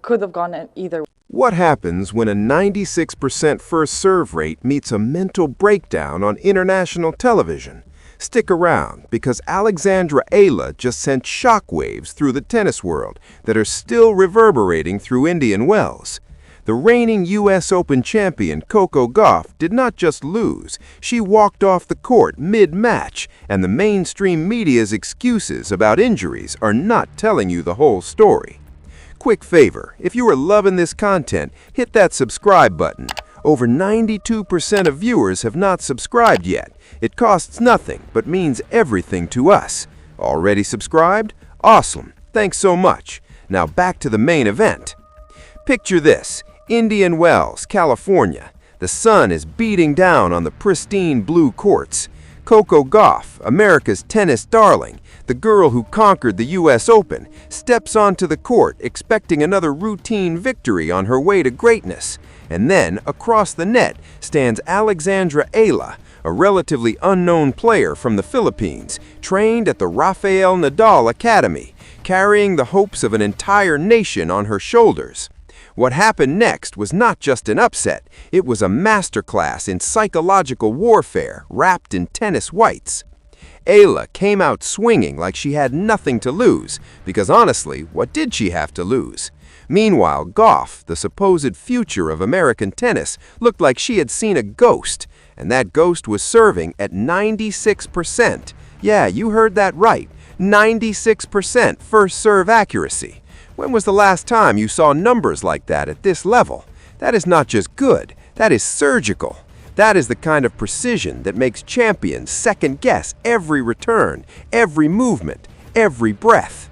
could have gone either way. What happens when a 96% first serve rate meets a mental breakdown on international television? Stick around, because Alexandra Eala just sent shockwaves through the tennis world that are still reverberating through Indian Wells. The reigning U.S. Open champion Coco Gauff did not just lose, she walked off the court mid-match, and the mainstream media's excuses about injuries are not telling you the whole story. Quick favor, if you are loving this content, hit that subscribe button. Over 92% of viewers have not subscribed yet. It costs nothing, but means everything to us. Already subscribed? Awesome. Thanks so much. Now back to the main event. Picture this: Indian Wells, California. The sun is beating down on the pristine blue courts. Coco Gauff, America's tennis darling, the girl who conquered the U.S. Open, steps onto the court expecting another routine victory on her way to greatness. And then, across the net, stands Alexandra Eala, a relatively unknown player from the Philippines, trained at the Rafael Nadal Academy, carrying the hopes of an entire nation on her shoulders. What happened next was not just an upset, it was a masterclass in psychological warfare wrapped in tennis whites. Eala came out swinging like she had nothing to lose, because honestly, what did she have to lose? Meanwhile, Gauff, the supposed future of American tennis, looked like she had seen a ghost, and that ghost was serving at 96%. Yeah, you heard that right, 96% first serve accuracy. When was the last time you saw numbers like that at this level? That is not just good, that is surgical. That is the kind of precision that makes champions second-guess every return, every movement, every breath.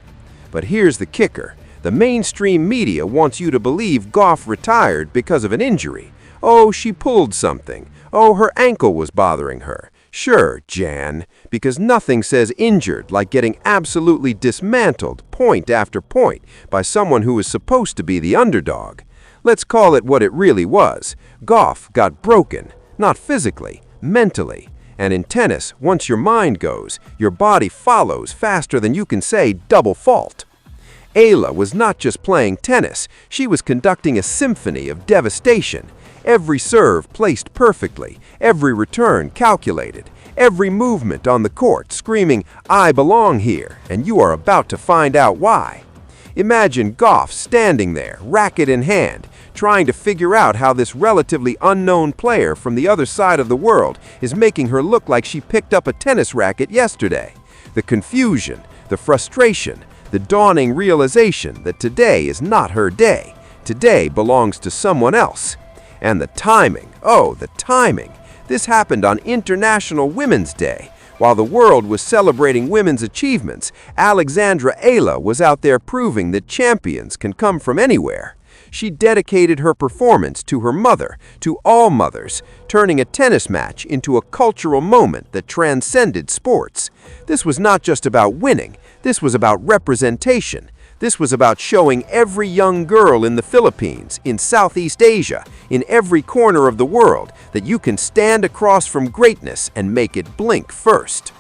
But here's the kicker. The mainstream media wants you to believe Gauff retired because of an injury. Oh, she pulled something. Oh, her ankle was bothering her. Sure, Jan, because nothing says injured like getting absolutely dismantled point after point by someone who is supposed to be the underdog. Let's call it what it really was. Gauff got broken, not physically, mentally. And in tennis, once your mind goes, your body follows faster than you can say double fault. Eala was not just playing tennis, she was conducting a symphony of devastation. Every serve placed perfectly, every return calculated, every movement on the court screaming, "I belong here," and you are about to find out why. Imagine Gauff standing there, racket in hand, trying to figure out how this relatively unknown player from the other side of the world is making her look like she picked up a tennis racket yesterday. The confusion, the frustration, the dawning realization that today is not her day. Today belongs to someone else. And the timing, oh, the timing. This happened on International Women's Day. While the world was celebrating women's achievements, Alexandra Eala was out there proving that champions can come from anywhere. She dedicated her performance to her mother, to all mothers, turning a tennis match into a cultural moment that transcended sports. This was not just about winning, this was about representation. This was about showing every young girl in the Philippines, in Southeast Asia, in every corner of the world, that you can stand across from greatness and make it blink first.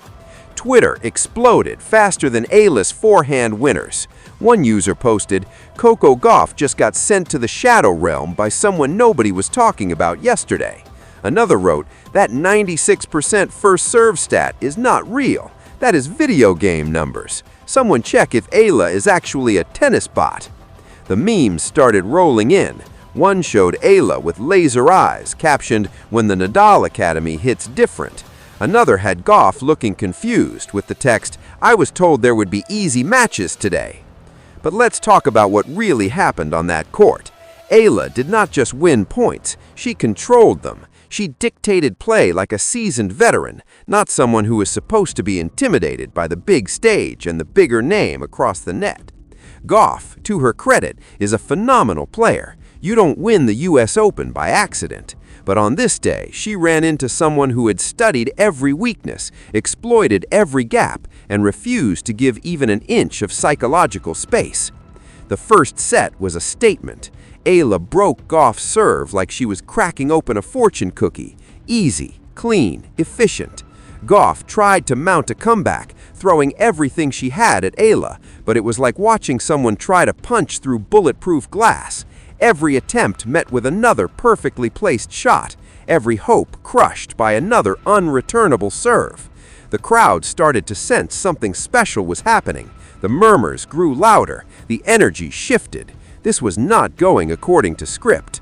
Twitter exploded faster than Eala's forehand winners. One user posted, "Coco Gauff just got sent to the shadow realm by someone nobody was talking about yesterday." Another wrote, "That 96% first serve stat is not real. That is video game numbers. Someone check if Eala is actually a tennis bot." The memes started rolling in. One showed Eala with laser eyes, captioned, "When the Nadal Academy hits different." Another had Gauff looking confused with the text, "I was told there would be easy matches today." But let's talk about what really happened on that court. Eala did not just win points, she controlled them. She dictated play like a seasoned veteran, not someone who is supposed to be intimidated by the big stage and the bigger name across the net. Gauff, to her credit, is a phenomenal player. You don't win the U.S. Open by accident. But on this day, she ran into someone who had studied every weakness, exploited every gap, and refused to give even an inch of psychological space. The first set was a statement. Eala broke Gauff's serve like she was cracking open a fortune cookie. Easy, clean, efficient. Gauff tried to mount a comeback, throwing everything she had at Eala, but it was like watching someone try to punch through bulletproof glass. Every attempt met with another perfectly placed shot, every hope crushed by another unreturnable serve. The crowd started to sense something special was happening. The murmurs grew louder, the energy shifted. This was not going according to script.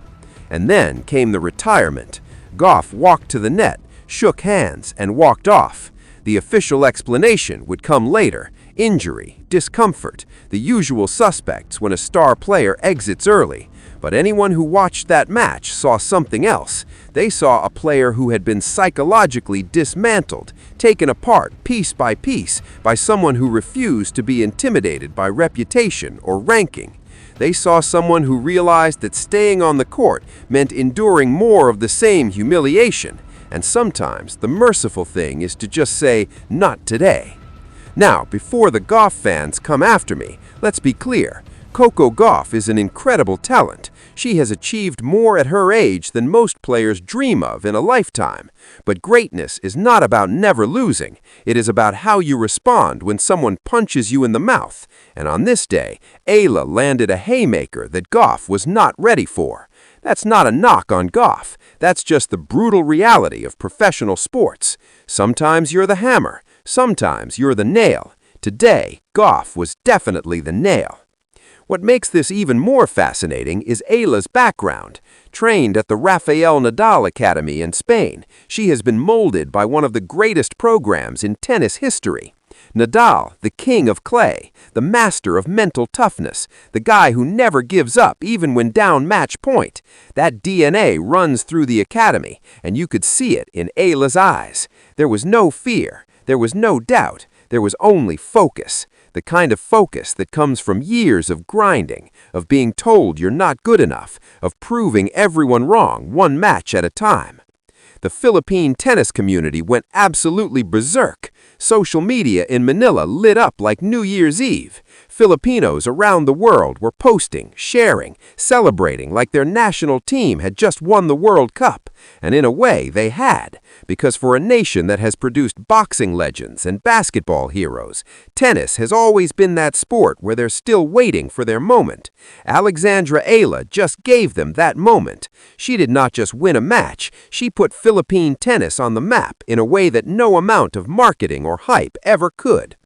And then came the retirement. Gauff walked to the net, shook hands, and walked off. The official explanation would come later: injury, discomfort, the usual suspects when a star player exits early. But anyone who watched that match saw something else. They saw a player who had been psychologically dismantled, taken apart piece by piece by someone who refused to be intimidated by reputation or ranking. They saw someone who realized that staying on the court meant enduring more of the same humiliation. And sometimes the merciful thing is to just say, "Not today." Now, before the Gauff fans come after me, let's be clear. Coco Gauff is an incredible talent. She has achieved more at her age than most players dream of in a lifetime. But greatness is not about never losing. It is about how you respond when someone punches you in the mouth. And on this day, Eala landed a haymaker that Gauff was not ready for. That's not a knock on Gauff. That's just the brutal reality of professional sports. Sometimes you're the hammer. Sometimes you're the nail. Today, Gauff was definitely the nail. What makes this even more fascinating is Eala's background. Trained at the Rafael Nadal Academy in Spain, she has been molded by one of the greatest programs in tennis history. Nadal, the king of clay, the master of mental toughness, the guy who never gives up even when down match point. That DNA runs through the academy, and you could see it in Eala's eyes. There was no fear, there was no doubt, there was only focus. The kind of focus that comes from years of grinding, of being told you're not good enough, of proving everyone wrong one match at a time. The Philippine tennis community went absolutely berserk. Social media in Manila lit up like New Year's Eve. Filipinos around the world were posting, sharing, celebrating like their national team had just won the World Cup. And in a way, they had. Because for a nation that has produced boxing legends and basketball heroes, tennis has always been that sport where they're still waiting for their moment. Alexandra just gave them that moment. She did not just win a match, she put Philippine tennis on the map in a way that no amount of marketing or hype ever could.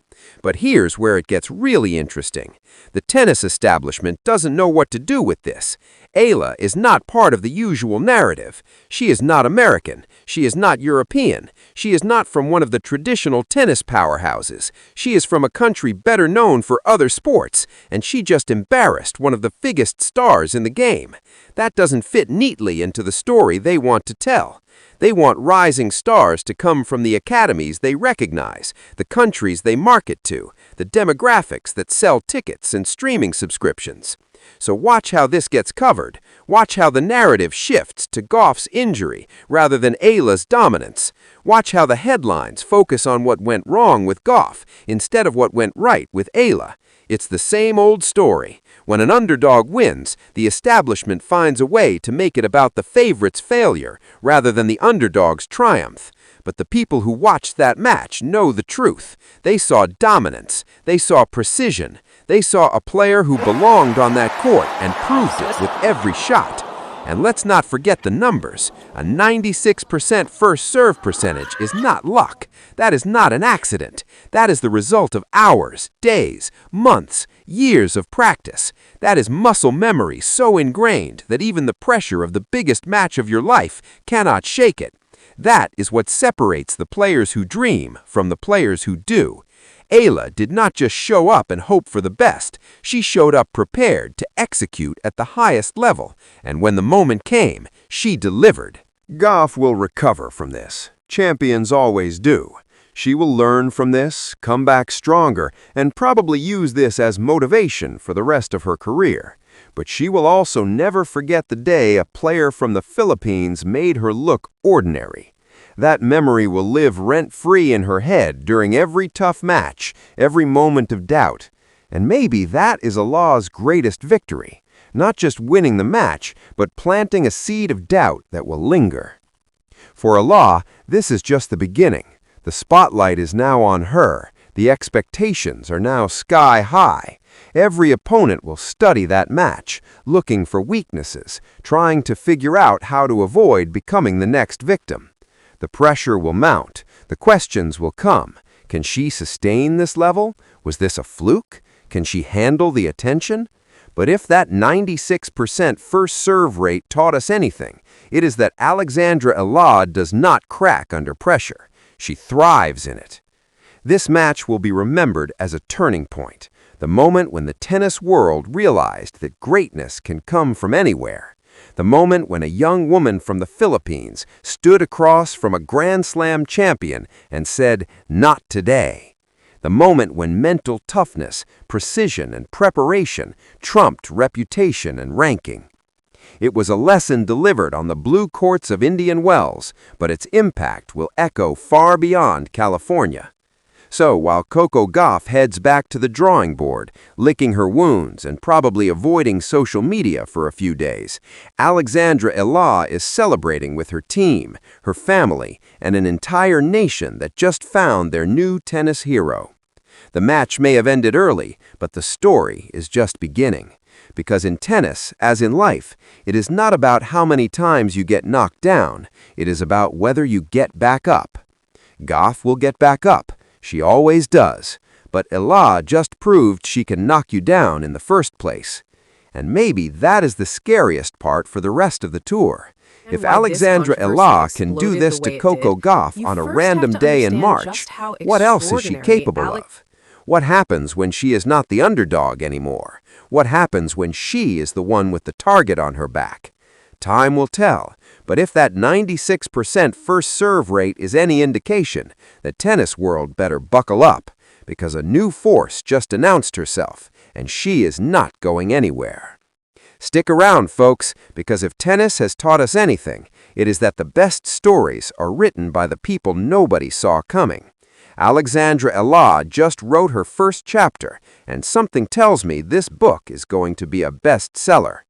But here's where it gets really interesting. The tennis establishment doesn't know what to do with this. Eala is not part of the usual narrative. She is not American. She is not European. She is not from one of the traditional tennis powerhouses. She is from a country better known for other sports, and she just embarrassed one of the biggest stars in the game. That doesn't fit neatly into the story they want to tell. They want rising stars to come from the academies they recognize, the countries they market to, the demographics that sell tickets and streaming subscriptions. So watch how this gets covered. Watch how the narrative shifts to Gauff's injury rather than Eala's dominance. Watch how the headlines focus on what went wrong with Gauff instead of what went right with Eala. It's the same old story. When an underdog wins, the establishment finds a way to make it about the favorite's failure rather than the underdog's triumph. But the people who watched that match know the truth. They saw dominance. They saw precision. They saw a player who belonged on that court and proved it with every shot. And let's not forget the numbers. A 96% first serve percentage is not luck. That is not an accident. That is the result of hours, days, months, years of practice. That is muscle memory so ingrained that even the pressure of the biggest match of your life cannot shake it. That is what separates the players who dream from the players who do. Eala did not just show up and hope for the best. She showed up prepared to execute at the highest level. And when the moment came, she delivered. Gauff will recover from this. Champions always do. She will learn from this, come back stronger, and probably use this as motivation for the rest of her career. But she will also never forget the day a player from the Philippines made her look ordinary. That memory will live rent-free in her head during every tough match, every moment of doubt. And maybe that is Eala's greatest victory. Not just winning the match, but planting a seed of doubt that will linger. For Eala, this is just the beginning. The spotlight is now on her. The expectations are now sky high. Every opponent will study that match, looking for weaknesses, trying to figure out how to avoid becoming the next victim. The pressure will mount. The questions will come. Can she sustain this level? Was this a fluke? Can she handle the attention? But if that 96% first serve rate taught us anything, it is that Alexandra Eala does not crack under pressure. She thrives in it. This match will be remembered as a turning point, the moment when the tennis world realized that greatness can come from anywhere. The moment when a young woman from the Philippines stood across from a Grand Slam champion and said, "Not today." The moment when mental toughness, precision, and preparation trumped reputation and ranking. It was a lesson delivered on the blue courts of Indian Wells, but its impact will echo far beyond California. So while Coco Gauff heads back to the drawing board, licking her wounds and probably avoiding social media for a few days, Alexandra Eala is celebrating with her team, her family, and an entire nation that just found their new tennis hero. The match may have ended early, but the story is just beginning. Because in tennis, as in life, it is not about how many times you get knocked down, it is about whether you get back up. Gauff will get back up. She always does, but Eala just proved she can knock you down in the first place. And maybe that is the scariest part for the rest of the tour. If Alexandra Eala can do this to Coco Gauff on a random day in March, what else is she capable of? What happens when she is not the underdog anymore? What happens when she is the one with the target on her back? Time will tell, but if that 96% first serve rate is any indication, the tennis world better buckle up, because a new force just announced herself, and she is not going anywhere. Stick around, folks, because if tennis has taught us anything, it is that the best stories are written by the people nobody saw coming. Alexandra Eala just wrote her first chapter, and something tells me this book is going to be a bestseller.